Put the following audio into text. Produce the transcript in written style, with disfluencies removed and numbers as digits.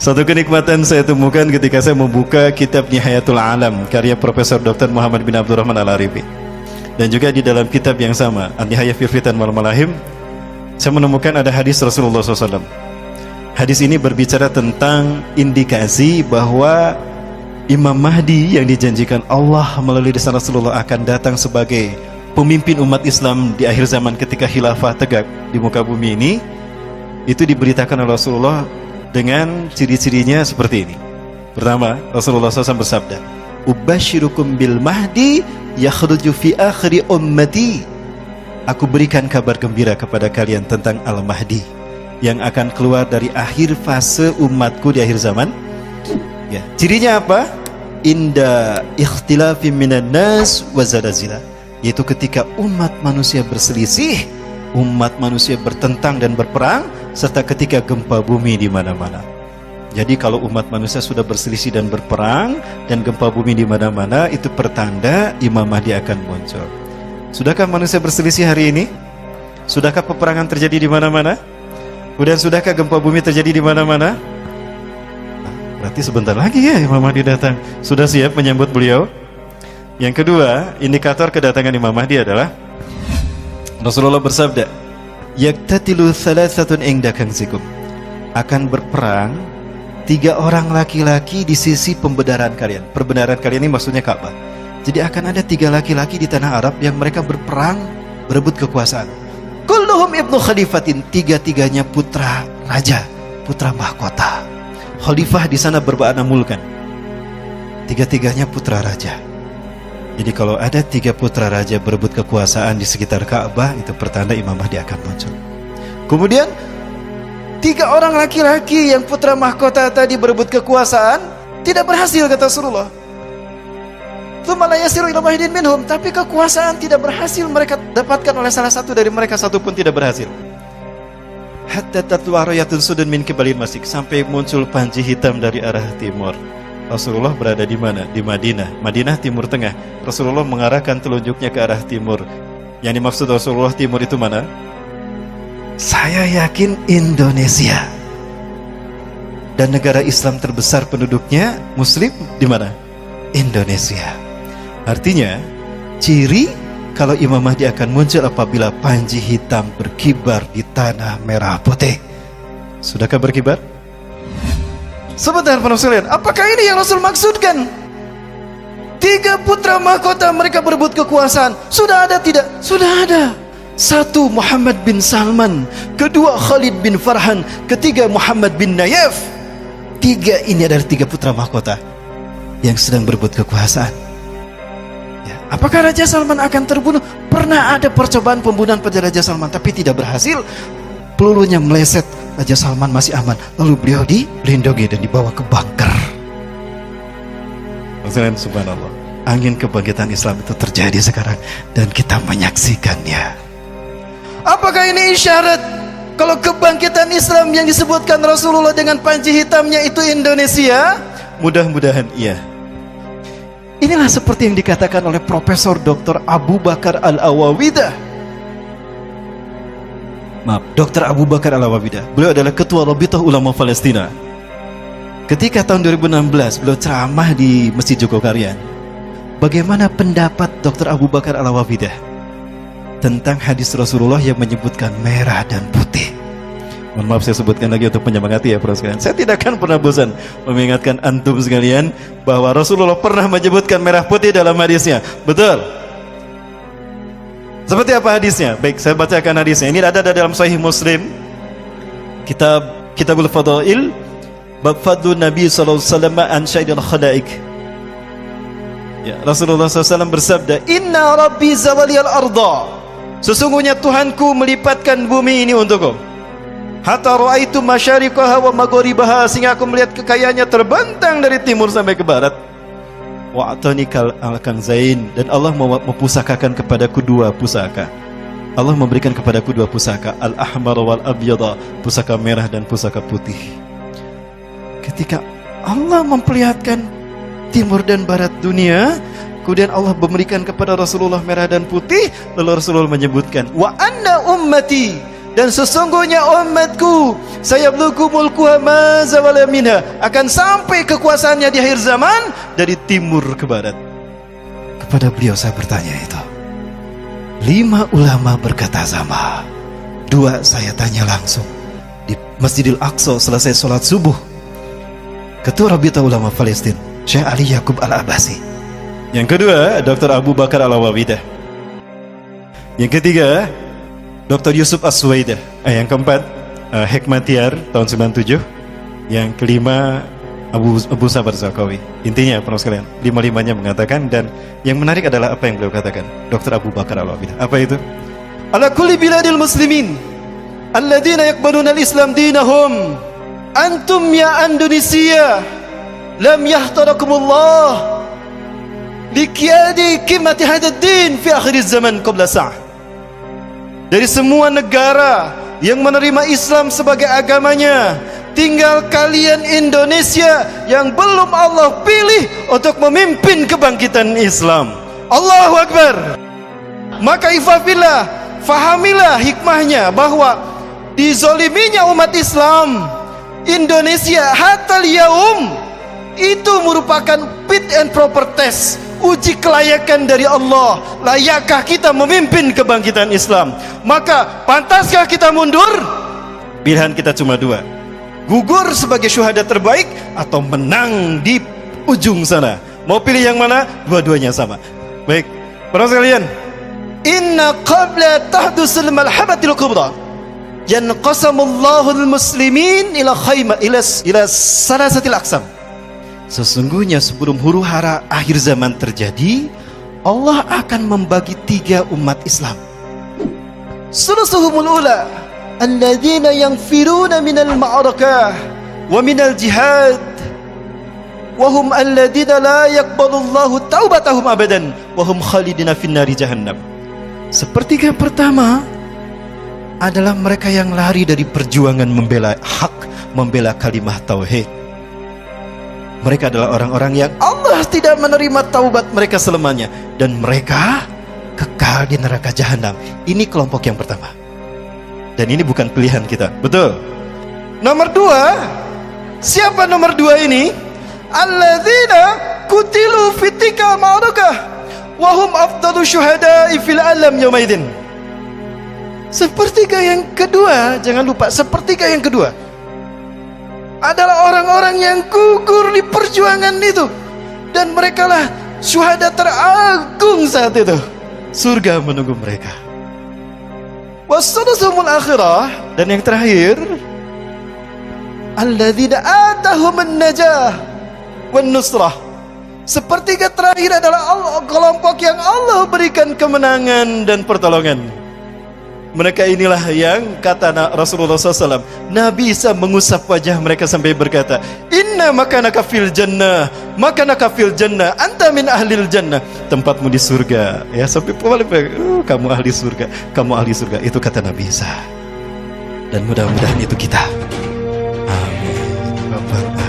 Satu kenikmatan saya temukan ketika saya membuka kitab Nihayatul Alam karya Profesor Dr. Muhammad bin Abdurrahman Al-Arifi, dan juga di dalam kitab yang sama An-Nihayah fil Fitan wal Malahim, saya menemukan ada hadis Rasulullah SAW. Hadis ini berbicara tentang indikasi bahwa Imam Mahdi yang dijanjikan Allah melalui lisan Rasulullah akan datang sebagai pemimpin umat Islam di akhir zaman ketika khilafah tegak di muka bumi ini. Itu diberitakan oleh Rasulullah dengan ciri-cirinya seperti ini. Pertama, Rasulullah SAW bersabda, "Ubashirukum bil mahdi yakhruju fi akhiri ummati." Aku berikan kabar gembira kepada kalian tentang Al-Mahdi yang akan keluar dari akhir fase umatku di akhir zaman. Ya, cirinya apa? Inda ikhtilafi minan nas wa zalazila, yaitu ketika umat manusia berselisih, umat manusia bertentang dan berperang, serta ketika gempa bumi di mana-mana. Jadi kalau umat manusia sudah berselisih dan berperang dan gempa bumi di mana-mana, itu pertanda Imam Mahdi akan muncul. Sudahkah manusia berselisih hari ini? Sudahkah peperangan terjadi di mana-mana? Kemudian sudahkah gempa bumi terjadi di mana-mana? Nah, berarti sebentar lagi ya Imam Mahdi datang. Sudah siap menyambut beliau? Yang kedua, indikator kedatangan Imam Mahdi adalah Rasulullah bersabda, "Yaktatilu thalathatun inda kanzikum." Akan berperang 3 orang laki-laki di sisi pembenaran kalian. Pembenaran kalian ini maksudnya Ka'bah. Jadi akan ada 3 laki-laki di tanah Arab yang mereka berperang berebut kekuasaan. Kulluhum ibnu khalifatin, 3-tiganya putra raja, putra mahkota. Khalifah di sana bermakna mulkan. 3-tiganya putra raja. Jadi kalau ada 3 putra raja berebut kekuasaan di sekitar Ka'bah, itu pertanda Imam Mahdi akan muncul. Kemudian 3 orang laki-laki yang putra mahkota tadi berebut kekuasaan tidak berhasil, kata Rasulullah. Tsumma la yasiru ila wahidin minhum, tapi kekuasaan tidak berhasil mereka dapatkan oleh salah satu dari mereka, satu pun tidak berhasil. Hatta tatlu'a rayatun sudun min qibalil masjid, sampai muncul panji hitam dari arah timur. Rasulullah berada di mana? Di Madinah. Madinah timur tengah. Rasulullah mengarahkan telunjuknya ke arah timur. Yang dimaksud Rasulullah timur itu mana? Saya yakin Indonesia. Dan negara Islam terbesar penduduknya Muslim di mana? Indonesia. Artinya, ciri kalau Imam Mahdi akan muncul apabila panji hitam berkibar di tanah merah putih. Sudahkah berkibar? Sebentar para sekalian, apakah ini yang Rasul maksudkan? 3 putra mahkota mereka berebut kekuasaan. Sudah ada tidak? Sudah ada. 1 Muhammad bin Salman, kedua Khalid bin Farhan, ketiga Muhammad bin Nayef. 3 ini adalah 3 putra mahkota yang sedang berebut kekuasaan. Ya, apakah Raja Salman akan terbunuh? Pernah ada percobaan pembunuhan pada Raja Salman, tapi tidak berhasil. Pelurunya meleset, Raja Salman masih aman. Lalu beliau dilindungi dan dibawa ke bunker. Maksudnya subhanallah, angin kebangkitan Islam itu terjadi sekarang dan kita menyaksikannya. Apakah ini isyarat kalau kebangkitan Islam yang disebutkan Rasulullah dengan panji hitamnya itu Indonesia? Mudah-mudahan iya. Inilah seperti yang dikatakan oleh Profesor Dr. Abu Bakar Al-Awawidah. Maaf, Dr. Abu Bakar Al-Awawidah. Beliau adalah Ketua Rabithah Ulama Palestina. Ketika tahun 2016 beliau ceramah di Masjid Jogokarian, bagaimana pendapat Dr. Abu Bakar Al-Awawidah tentang hadis Rasulullah yang menyebutkan merah dan putih? Mohon maaf saya sebutkan lagi untuk menyemangati ya para sekalian. Saya tidak akan pernah bosan mengingatkan antum sekalian bahwa Rasulullah pernah menyebutkan merah putih dalam hadisnya. Betul? Seperti apa hadisnya? Baik, saya bacakan hadisnya. Ini ada dalam Sahih Muslim, Kitabul Fadail, bab fadlu Nabi sallallahu alaihi wasallam an syaidil khalaik. Ya, Rasulullah SAW bersabda, "Inna Rabbi zawaliyal arda." Sesungguhnya Tuhanku melipatkan bumi ini untukku. Hatta ra'aitu masyariqaha wa magharibaha, sehingga aku melihat kekayaannya terbentang dari timur sampai ke barat. Wa atanikal al-kanzain, dan Allah mempusakakan kepadaku 2 pusaka. Allah memberikan kepadaku 2 pusaka, al-ahmar wal abyada, pusaka merah dan pusaka putih. Ketika Allah memperlihatkan timur dan barat dunia, kemudian Allah memberikan kepada Rasulullah merah dan putih, lalu Rasulullah menyebutkan, wa anna ummati, Dan sesungguhnya umatku sayabluku mulkuha ma zawala minha, akan sampai kekuasaannya di akhir zaman dari timur ke barat. Kepada beliau saya bertanya itu. 5 ulama berkata sama. 2 saya tanya langsung di Masjidil Aqsa selesai sholat subuh. Ketua Rabita Ulama Palestina Syekh Ali Yaqub Al-Abbasi. Yang kedua Dr. Abu Bakar Al-Awawidah. Yang ketiga Dr. Yusuf As-Suwaidah. Yang keempat Hekmatyar tahun 97. Yang kelima Abu Sabar Zakawi. Intinya para sekalian, 5-5-nya mengatakan, dan yang menarik adalah apa yang beliau katakan, Dr. Abu Bakar Al-Awawidah. Apa itu? Ala kulli biladil muslimin alladzina yaqbaluna al-islam dinahum, antum ya Indonesia lam yahtarakumullah liqiyadi qimati hadzal din fi akhir zaman qabla sa'ah. Dari semua negara yang menerima Islam sebagai agamanya, tinggal kalian Indonesia yang belum Allah pilih untuk memimpin kebangkitan Islam. Allahu Akbar. Maka ifafillah, fahamilah hikmahnya bahwa dizoliminya umat Islam Indonesia hatal yaum itu merupakan fit and proper test, uji kelayakan dari Allah. Layakkah kita memimpin kebangkitan Islam? Maka pantaskah kita mundur? Pilihan kita cuma 2, gugur sebagai syuhada terbaik atau menang di ujung sana. Mau pilih yang mana? Dua-duanya sama. Baik, para sekalian, inna qabla tahdusul malhamatil kubra yanqasamullahu al-muslimin ila khayma ila salasatil aqsam. Sesungguhnya sebelum huru hara akhir zaman terjadi, Allah akan membagi 3 umat Islam. Sulusuhumul ula alladzina yanfiruna minal ma'arakah wa minal jihad wa hum alladzina la yaqbalullahu taubatahum abadan wa hum khalidina finnari jahannam. Sepertiga pertama adalah mereka yang lari dari perjuangan membela hak, membela kalimah tauhid. Mereka adalah orang-orang yang Allah tidak menerima taubat mereka selamanya, dan mereka kekal di neraka jahanam. Ini kelompok yang pertama. Dan ini bukan pilihan kita. Betul. Nomor 2. Siapa nomor 2 ini? Alladzina kutilu fitika ma'arakah wa hum afdalu syuhada'i fil alam yaumaidin. Sepertiga yang kedua, jangan lupa, sepertiga yang kedua adalah orang-orang yang gugur di perjuangan itu, dan mereka lah syuhada teragung saat itu. Surga menunggu mereka. Wassadasumul akhirah, dan yang terakhir alladzina atahumun najah wan nusrah. Sepertiga terakhir adalah kelompok yang Allah berikan kemenangan dan pertolongan. Mereka inilah yang kata Rasulullah SAW, Nabi Isa mengusap wajah mereka sampai berkata, inna makanaka fil jannah, makanaka fil jannah, anta min ahlil jannah. Tempatmu di surga. Ya, sampai kamu ahli surga, kamu ahli surga. Itu kata Nabi Isa. Dan mudah-mudahan itu kita. Amin.